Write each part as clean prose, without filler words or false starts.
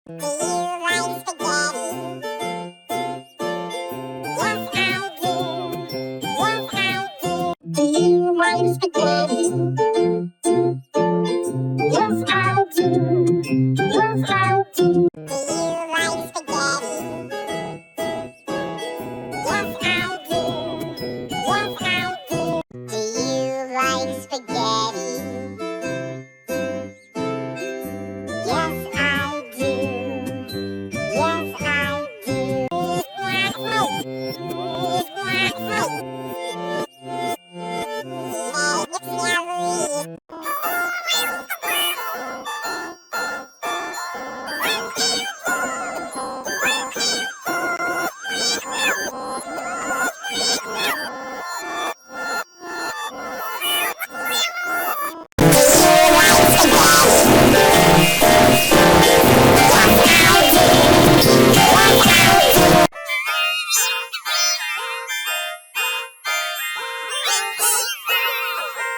Do you like spaghetti? Yes, I do. Yes, I do. Do you like spaghetti? Yes, I do. Yes, I do. Do you like spaghetti? Yes, I do. Yes, I do. Do you like spaghetti? Yes, I do. Yes, I do. Black fruit. Black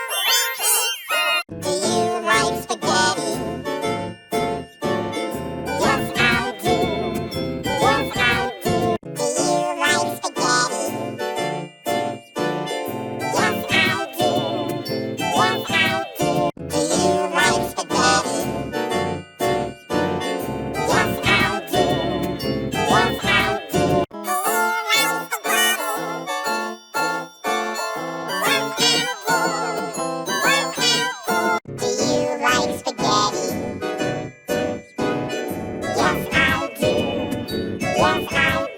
fruit. Do you like spaghetti? Yes, I do. Yes, I do. Do you like spaghetti? Yes, I do. Yes, I do. Do you like spaghetti? Yes, I do. Yes, I do.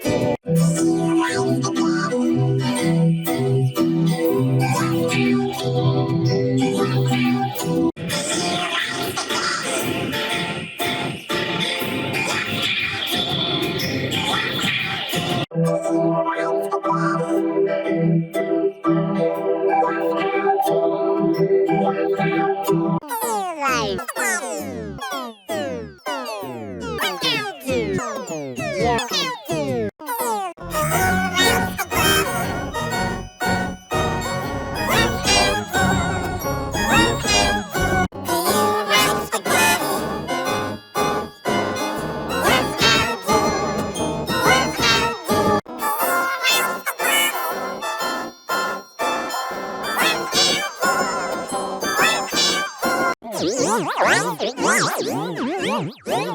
Do you like spaghetti? Yes, I do. Yes, I do. Do you like spaghetti?